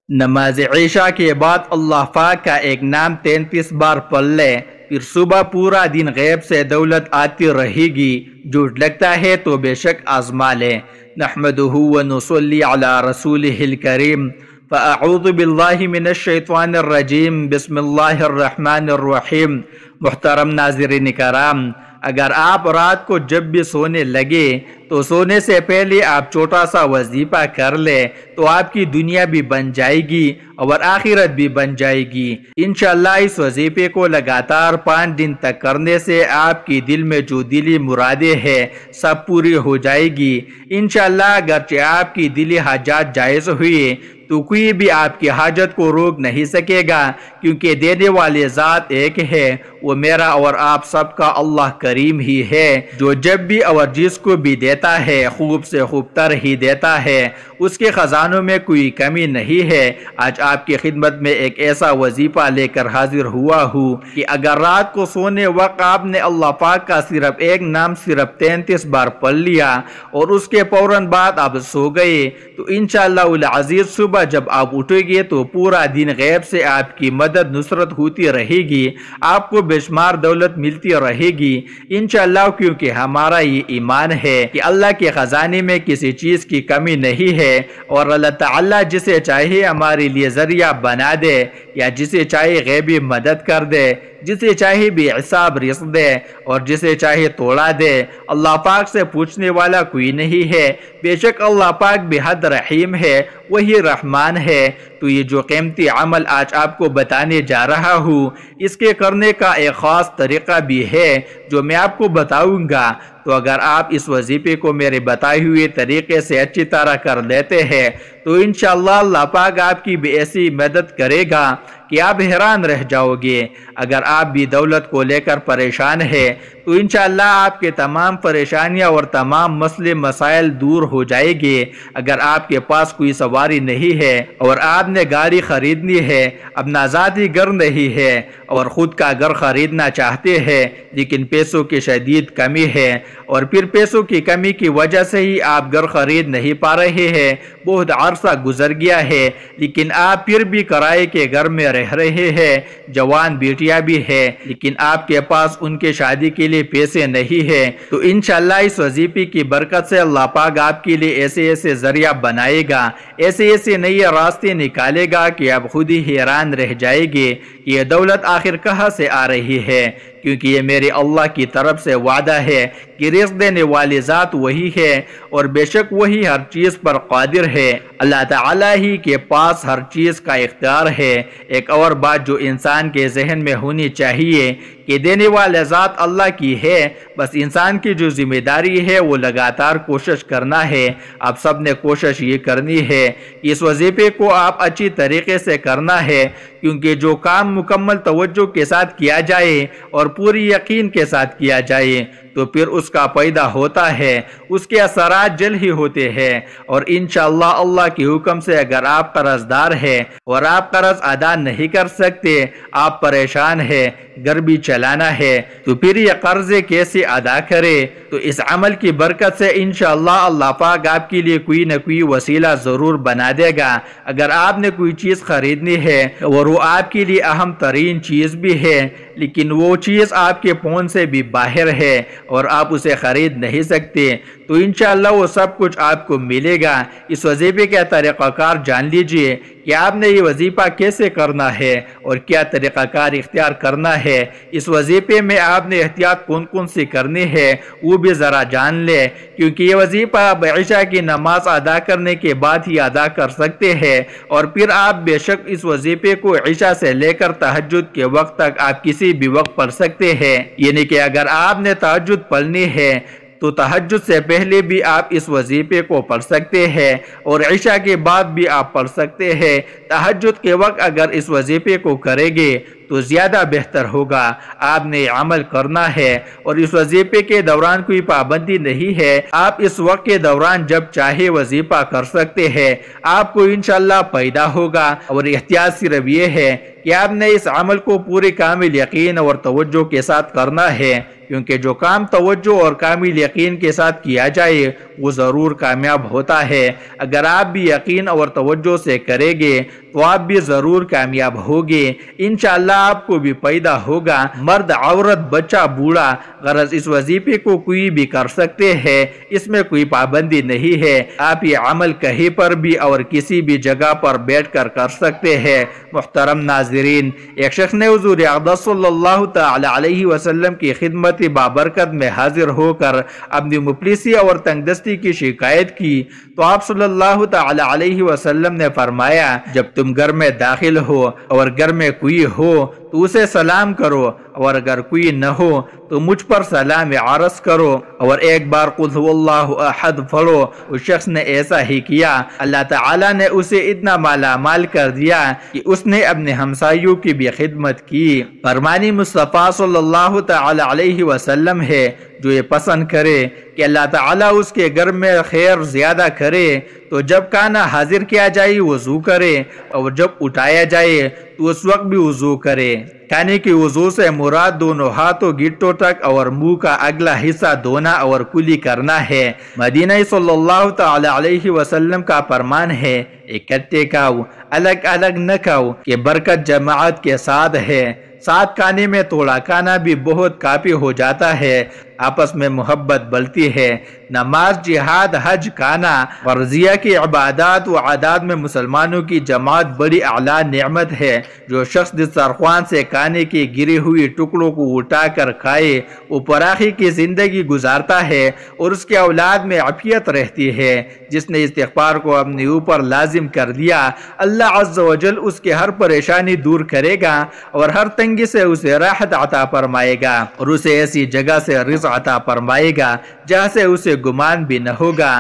نماز عشاء کے بعد اللہ پاک کا ایک نام 33 بار پڑھ لے، پھر صبح پورا دن غیب سے دولت آتی رہے گی۔ جھوٹ لگتا ہے تو بے شک آزما لے۔ نحمدہ ونصلی علی رسولہ الکریم۔ فاعوذ باللہ من الشیطان الرجیم، بسم اللہ الرحمن الرحیم۔ محترم ناظرین کرام، اگر آپ رات کو جب بھی سونے لگے تو سونے سے پہلے آپ چھوٹا سا وظیفہ کر لے تو آپ کی دنیا بھی بن جائے گی اور آخرت بھی بن جائے گی۔ انشاءاللہ اس وظیفے کو لگاتار 5 دن تک کرنے سے آپ کی دل میں جو دلی مرادیں ہیں سب پوری ہو جائے گی۔ انشاءاللہ اگرچہ آپ کی دلی حاجات جائز ہوئی تو کوئی بھی آپ کی حاجت کو روک نہیں سکے گا، کیونکہ دینے والے ذات ایک ہے، وہ میرا اور آپ سب کا اللہ کریم ہی ہے، جو جب بھی اور جس کو بھی دیتا ہے خوب سے خوب تر ہی دیتا ہے، اس کے خزانوں میں کوئی کمی نہیں ہے۔ آج آپ کی خدمت میں ایک ایسا وظیفہ لے کر حاضر ہوا ہوں کہ اگر رات کو سونے وقت آپ نے اللہ پاک کا صرف ایک نام صرف 33 بار پڑھ لیا اور اس کے فوراً بعد آپ سو گئے تو انشاءاللہ العزیز صبح جب آپ اٹھیں گے تو پورا دن غیب سے آپ کی مدد نصرت ہوتی رہے گی، آپ کو بے شمار دولت ملتی رہے گی انشاءاللہ، کیونکہ ہمارا یہ ایمان ہے کہ اللہ کے خزانے میں کسی چیز کی کمی نہیں ہے، اور اللہ تعالیٰ جسے چاہے ہمارے لیے ذریعہ بنا دے یا جسے چاہے غیبی مدد کر دے، جسے چاہے بے حساب رزق دے اور جسے چاہے توڑا دے۔ اللہ پاک سے پوچھنے والا کوئی نہیں ہے، بے شک اللہ پاک بے حد رحیم ہے، وہی رحمان ہے۔ تو یہ جو قیمتی عمل آج آپ کو بتانے جا رہا ہوں، اس کے کرنے کا ایک خاص طریقہ بھی ہے جو میں آپ کو بتاؤں گا۔ تو اگر آپ اس وظیفے کو میرے بتائے ہوئے طریقے سے اچھی طرح کر لیتے ہیں تو انشاءاللہ اللہ پاک آپ کی بھی ایسی مدد کرے گا کہ آپ حیران رہ جاؤ گے۔ اگر آپ بھی دولت کو لے کر پریشان ہیں تو انشاءاللہ آپ کے تمام پریشانیاں اور تمام مسئلے مسائل دور ہو جائے گے۔ اگر آپ کے پاس کوئی سواری نہیں ہے اور آپ نے گاڑی خریدنی ہے، اپنا ذاتی گھر نہیں ہے اور خود کا گھر خریدنا چاہتے ہیں لیکن پیسوں کی شدید کمی ہے، اور پھر پیسوں کی کمی کی وجہ سے ہی آپ گھر خرید نہیں پا رہے ہیں، بہت عرصہ گزر گیا ہے لیکن آپ پھر بھی کرائے کے گھر میں رہ رہے ہیں، جوان بیٹیاں بھی ہیں لیکن آپ کے پاس ان کے شادی کے لیے پیسے نہیں ہیں، تو انشاءاللہ اس وظیفے کی برکت سے اللہ پاک آپ کے لیے ایسے ایسے ذریعہ بنائے گا، ایسے ایسے نئے راستے نکالے گا کہ آپ خود ہی حیران رہ جائے گے کہ یہ دولت آخر کہاں سے آ رہی ہے، کیونکہ یہ میرے اللہ کی طرف سے وعدہ ہے کہ رزق دینے والی ذات وہی ہے اور بے شک وہی ہر چیز پر قادر ہے۔ اللہ تعالیٰ ہی کے پاس ہر چیز کا اختیار ہے۔ ایک اور بات جو انسان کے ذہن میں ہونی چاہیے کہ دینے والی ذات اللہ کی ہے، بس انسان کی جو ذمہ داری ہے وہ لگاتار کوشش کرنا ہے۔ آپ سب نے کوشش یہ کرنی ہے کہ اس وظیفے کو آپ اچھی طریقے سے کرنا ہے، کیونکہ جو کام مکمل توجہ کے ساتھ کیا جائے اور پوری یقین کے ساتھ کیا جائے تو پھر اس کا پیدا ہوتا ہے، اس کے اثرات جلد ہی ہوتے ہیں، اور انشاءاللہ اللہ کے حکم سے اگر آپ قرض دار ہیں اور آپ قرض ادا نہیں کر سکتے، آپ پریشان ہیں، گھر بھی چلانا ہے، تو پھر یہ قرضے کیسے ادا کرے؟ تو اس عمل کی برکت سے انشاءاللہ اللہ پاک آپ کے لیے کوئی نہ کوئی وسیلہ ضرور بنا دے گا۔ اگر آپ نے کوئی چیز خریدنی ہے اور وہ آپ کے لیے اہم ترین چیز بھی ہے لیکن وہ چیز آپ کے فون سے بھی باہر ہے اور آپ اسے خرید نہیں سکتے، تو انشاءاللہ وہ سب کچھ آپ کو ملے گا۔ اس وظیفے کا طریقہ کار جان لیجئے کہ آپ نے یہ وظیفہ کیسے کرنا ہے اور کیا طریقہ کار اختیار کرنا ہے۔ اس وظیفے میں آپ نے احتیاط کون کون سی کرنی ہے وہ بھی ذرا جان لے، کیونکہ یہ وظیفہ آپ عشاء کی نماز ادا کرنے کے بعد ہی ادا کر سکتے ہیں، اور پھر آپ بے شک اس وظیفے کو عشاء سے لے کر تہجد کے وقت تک آپ کسی بھی وقت پڑھ سکتے ہیں۔ یعنی کہ اگر آپ نے تہجد پڑھنی ہے تو تہجد سے پہلے بھی آپ اس وظیفے کو پڑھ سکتے ہیں اور عشاء کے بعد بھی آپ پڑھ سکتے ہیں۔ تہجد کے وقت اگر اس وظیفے کو کریں گے تو زیادہ بہتر ہوگا۔ آپ نے عمل کرنا ہے اور اس وظیفے کے دوران کوئی پابندی نہیں ہے، آپ اس وقت کے دوران جب چاہے وظیفہ کر سکتے ہیں، آپ کو انشاءاللہ پیدا ہوگا۔ اور احتیاط صرف یہ ہے کہ آپ نے اس عمل کو پورے کامل یقین اور توجہ کے ساتھ کرنا ہے، کیونکہ جو کام توجہ اور کامل یقین کے ساتھ کیا جائے وہ ضرور کامیاب ہوتا ہے۔ اگر آپ بھی یقین اور توجہ سے کریں گے تو آپ بھی ضرور کامیاب ہوگے، انشاءاللہ آپ کو بھی پیدا ہوگا، مرد عورت بچہ بوڑھا۔ غرض اس وظیفے کو کوئی بھی کر سکتے ہیں، اس میں کوئی پابندی نہیں ہے، آپ یہ عمل کہیں پر بھی اور کسی بھی جگہ پر بیٹھ کر کر سکتے ہیں۔ محترم ناظرین، ایک شخص نے حضور اقدس صلی اللہ تعالی علیہ وسلم کی خدمت بابرکت میں حاضر ہو کر اپنی مفلسی اور تنگ دستی کی شکایت کی تو آپ صلی اللہ تعالی علیہ وسلم نے فرمایا، جب تم گھر میں داخل ہو اور گھر میں کوئی ہو تو اسے سلام کرو، اور اگر کوئی نہ ہو تو مجھ پر سلام عرض کرو، اور ایک بار قل هو اللہ احد پڑھو۔ اس شخص نے ایسا ہی کیا، اللہ تعالیٰ نے اسے اتنا مالا مال کر دیا کہ اس نے اپنے ہمسایوں کی بھی خدمت کی۔ فرمانی مصطفیٰ صلی اللہ تعالی علیہ وسلم ہے، جو یہ پسند کرے کہ اللہ تعالیٰ اس کے گھر میں خیر زیادہ کرے تو جب کھانا حاضر کیا جائے وضو کرے، اور جب اٹھایا جائے تو اس وقت بھی وضو کرے۔ کھانے کی وضو سے مراد دونوں ہاتھوں گٹوں تک اور منہ کا اگلا حصہ دھونا اور کلی کرنا ہے۔ مدینہ صلی اللہ تعالی علیہ وسلم کا فرمان ہے، اکٹھے کھاؤ الگ الگ نہ کھاؤ کہ برکت جماعت کے ساتھ ہے۔ ساتھ کھانے میں تھوڑا کھانا بھی بہت کافی ہو جاتا ہے، آپس میں محبت بڑھتی ہے۔ نماز، جہاد، حج، کھانا، فرضیہ کی عبادات و عادات میں مسلمانوں کی جماعت بڑی اعلیٰ نعمت ہے۔ جو شخص دسترخوان سے کھانے کی گری ہوئی ٹکڑوں کو اٹھا کر کھائے وہ فراخی کی زندگی گزارتا ہے اور اس کے اولاد میں عافیت رہتی ہے۔ جس نے استغفار کو اپنے اوپر لازم کر دیا، اللہ عز و جل اس کے ہر پریشانی دور کرے گا اور ہر تنگی سے اسے راحت عطا فرمائے گا، اور اسے ایسی جگہ سے رزق عطا فرمائے گا جہاں سے اسے گمان بھی نہ ہوگا۔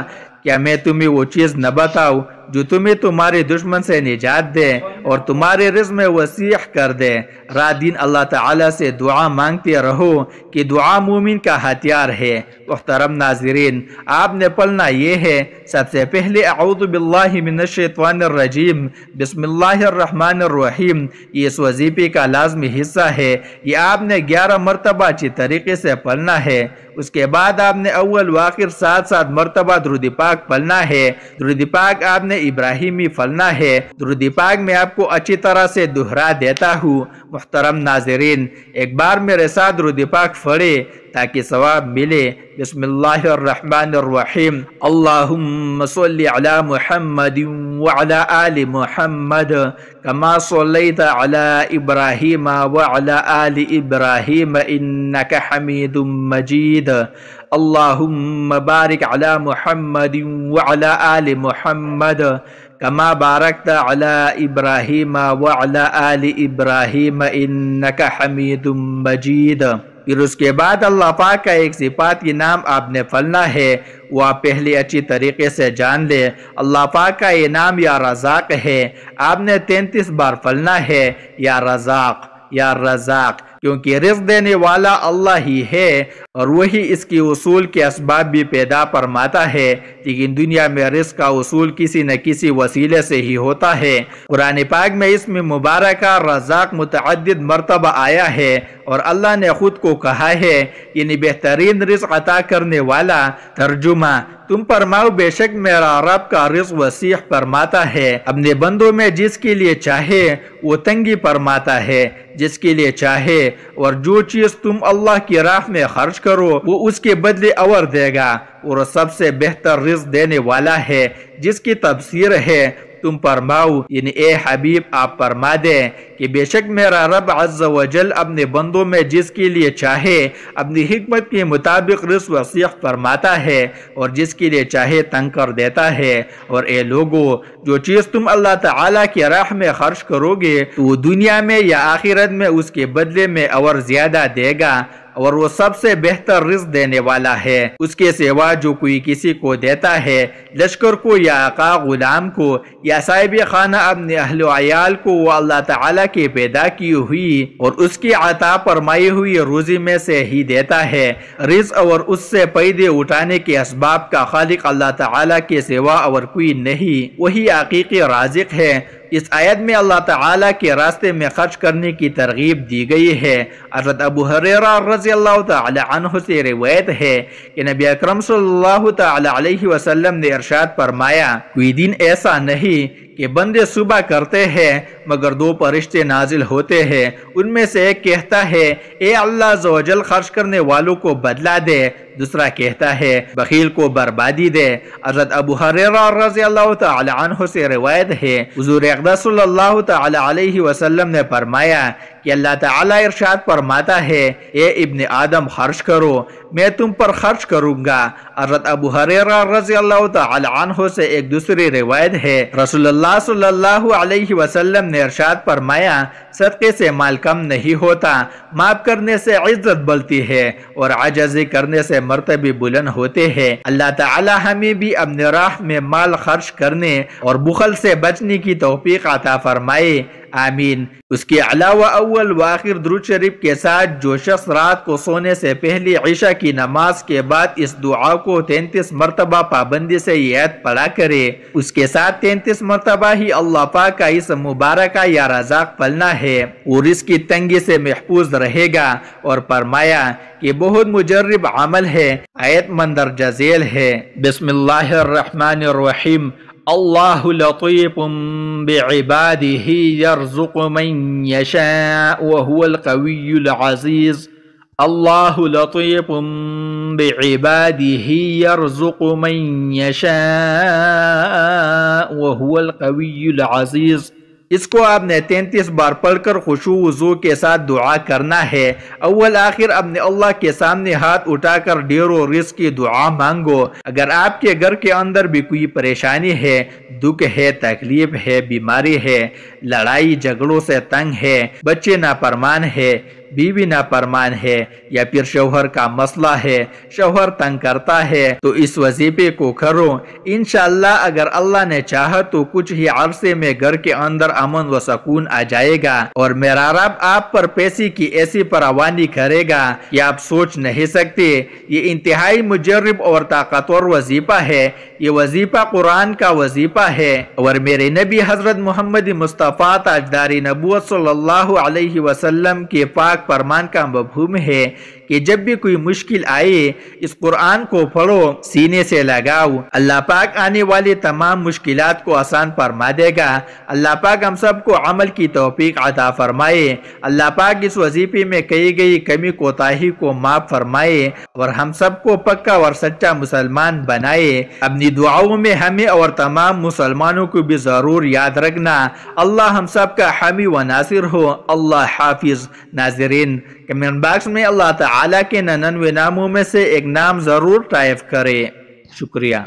کیا میں تمہیں وہ چیز نہ بتاؤں جو تمہیں تمہارے دشمن سے نجات دے اور تمہارے رزق میں وسیع کر دے؟ رات دن اللہ تعالیٰ سے دعا مانگتے رہو کہ دعا مومن کا ہتھیار ہے۔ محترم ناظرین، آپ نے پڑھنا یہ ہے، سب سے پہلے اعوذ باللہ من الشیطان الرجیم، بسم اللہ الرحمن الرحیم، یہ اس وظیفے کا لازمی حصہ ہے۔ یہ آپ نے 11 مرتبہ اچھی طریقے سے پڑھنا ہے۔ اس کے بعد آپ نے اول و آخر 7 مرتبہ درود پاک پڑھنا ہے۔ درود پاک آپ نے ابراہیمی پڑھنا ہے۔ درود پاک میں آپ کو اچھی طرح سے دہرا دیتا ہوں۔ محترم ناظرین، ایک بار میرے ساتھ درود پاک پڑھے تاکہ ثواب ملے۔ بسم اللہ الرحمن الرحیم، اللہم صلی علی محمد وعلی آل محمد کما صلیت علی ابراہیم وعلی آل ابراہیم انک حمید مجید، اللہم بارک علی محمد وعلی آل محمد کما بارکت علی ابراہیم وعلی آل ابراہیم انک حمید مجید۔ پھر اس کے بعد اللہ پاک کا ایک صفاتی نام آپ نے پڑھنا ہے، وہ آپ پہلے اچھی طریقے سے جان لے۔ اللہ پاک کا یہ نام یا رزاق ہے، آپ نے 33 بار پڑھنا ہے، یا رزاق یا رزاق، کیونکہ رزق دینے والا اللہ ہی ہے اور وہی اس کی اصول کے اسباب بھی پیدا فرماتا ہے، لیکن دنیا میں رزق کا اصول کسی نہ کسی وسیلے سے ہی ہوتا ہے۔ قرآن پاک میں اسم مبارکہ رزاق متعدد مرتبہ آیا ہے اور اللہ نے خود کو کہا ہے، یعنی بہترین رزق عطا کرنے والا۔ ترجمہ، تم فرماؤ بے شک میرا رب کا رزق وسیع فرماتا ہے، اپنے بندوں میں جس کے لیے چاہے وہ تنگی فرماتا ہے، جس کے لیے چاہے، اور جو چیز تم اللہ کی راہ میں خرچ کرو وہ اس کے بدلے اور دے گا، اور سب سے بہتر رزق دینے والا ہے، جس کی تفسیر ہے تم فرماؤ، یعنی اے حبیب آپ فرما دے کہ بے شک میرا رب عز و جل اپنے بندوں میں جس کے لیے چاہے اپنی حکمت کے مطابق رزق وسیع فرماتا ہے اور جس کے لیے چاہے تنگ کر دیتا ہے۔ اور اے لوگو، جو چیز تم اللہ تعالیٰ کی راہ میں خرچ کرو گے تو وہ دنیا میں یا آخرت میں اس کے بدلے میں اور زیادہ دے گا۔ اور وہ سب سے بہتر رزق دینے والا ہے۔ اس کے سوا جو کوئی کسی کو دیتا ہے، لشکر کو یا آقا غلام کو یا صاحب خانہ اپنے اہل و عیال کو، وہ اللہ تعالیٰ کی پیدا کی ہوئی اور اس کی عطا فرمائی ہوئی روزی میں سے ہی دیتا ہے۔ رزق اور اس سے پیدے اٹھانے کے اسباب کا خالق اللہ تعالیٰ کے سوا اور کوئی نہیں، وہی حقیقی رازق ہے۔ اس آیت میں اللہ تعالیٰ کے راستے میں خرچ کرنے کی ترغیب دی گئی ہے۔ حضرت ابو ہریرہ رضی اللہ تعالی عنہ سے روایت ہے کہ نبی اکرم صلی اللہ تعالی علیہ وسلم نے ارشاد فرمایا، کوئی دن ایسا نہیں کہ بندے صبح کرتے ہیں مگر دو فرشتے نازل ہوتے ہیں، ان میں سے ایک کہتا ہے اے اللہ عز و جل خرچ کرنے والوں کو بدلہ دے، دوسرا کہتا ہے بخیل کو بربادی دے۔ حضرت ابو ہریرہ رضی اللہ تعالی عنہ سے روایت ہے، حضور اقدس صلی اللہ تعالی علیہ وسلم نے فرمایا کہ اللہ تعالیٰ ارشاد فرماتا ہے اے ابن آدم خرچ کرو، میں تم پر خرچ کروں گا۔ حضرت ابو ہریرہ رضی اللہ تعالی عنہ سے ایک دوسری روایت ہے، رسول اللہ صلی اللہ علیہ وسلم نے ارشاد فرمایا، صدقے سے مال کم نہیں ہوتا، معاف کرنے سے عزت بڑھتی ہے اور عاجزی کرنے سے مرتبے بلند ہوتے ہیں۔ اللہ تعالی ہمیں بھی اپنے راہ میں مال خرچ کرنے اور بخل سے بچنے کی توفیق عطا فرمائے، آمین۔ اس کے علاوہ اول و آخر درود شریف کے ساتھ جو شخص رات کو سونے سے پہلے عشاء کی نماز کے بعد اس دعا کو 33 مرتبہ پابندی سے یاد پڑھا کرے، اس کے ساتھ 33 مرتبہ ہی اللہ پاک کا اس مبارکہ یا رزاق پڑھنا ہے اور اس کی تنگی سے محفوظ رہے گا، اور فرمایا کہ بہت مجرب عمل ہے، آیت مندرجہ ذیل ہے۔ بسم اللہ الرحمن الرحیم۔ اللہ لطیف بعباده یرزق من یشاء وهو القوی العزیز۔ اللہ لطیف بعباده یرزق من یشاء وهو القوی العزیز۔ اس کو آپ نے 33 بار پڑھ کر خشوع وضو کے ساتھ دعا کرنا ہے۔ اول آخر اپنے اللہ کے سامنے ہاتھ اٹھا کر ڈھیر و رزق کی دعا مانگو۔ اگر آپ کے گھر کے اندر بھی کوئی پریشانی ہے، دکھ ہے، تکلیف ہے، بیماری ہے، لڑائی جھگڑوں سے تنگ ہے، بچے نافرمان ہے، بیوی نافرمان ہے، یا پھر شوہر کا مسئلہ ہے، شوہر تنگ کرتا ہے، تو اس وظیفے کو کرو۔ انشاءاللہ اگر اللہ نے چاہا تو کچھ ہی عرصے میں گھر کے اندر امن و سکون آ جائے گا، اور میرا رب آپ پر پیسے کی ایسی فراوانی کرے گا کہ آپ سوچ نہیں سکتے۔ یہ انتہائی مجرب اور طاقتور وظیفہ ہے۔ یہ وظیفہ قرآن کا وظیفہ ہے، اور میرے نبی حضرت محمد مصطفیٰ تاجدار نبوت صلی اللہ علیہ وسلم کے پاک فرمان کا مفہوم ہے کہ جب بھی کوئی مشکل آئے اس قرآن کو پڑھو، سینے سے لگاؤ، اللہ پاک آنے والی تمام مشکلات کو آسان فرما دے گا۔ اللہ پاک ہم سب کو عمل کی توفیق عطا فرمائے۔ اللہ پاک اس وظیفے میں کہی گئی کمی کوتاہی کو معاف فرمائے اور ہم سب کو پکا اور سچا مسلمان بنائے۔ اپنی دعاؤں میں ہمیں اور تمام مسلمانوں کو بھی ضرور یاد رکھنا۔ اللہ ہم سب کا حامی و ناصر ہو۔ اللہ حافظ۔ ناظرین، کمنٹ باکس میں اللہ تعالیٰ کے 99 ناموں میں سے ایک نام ضرور ٹائپ کرے۔ شکریہ۔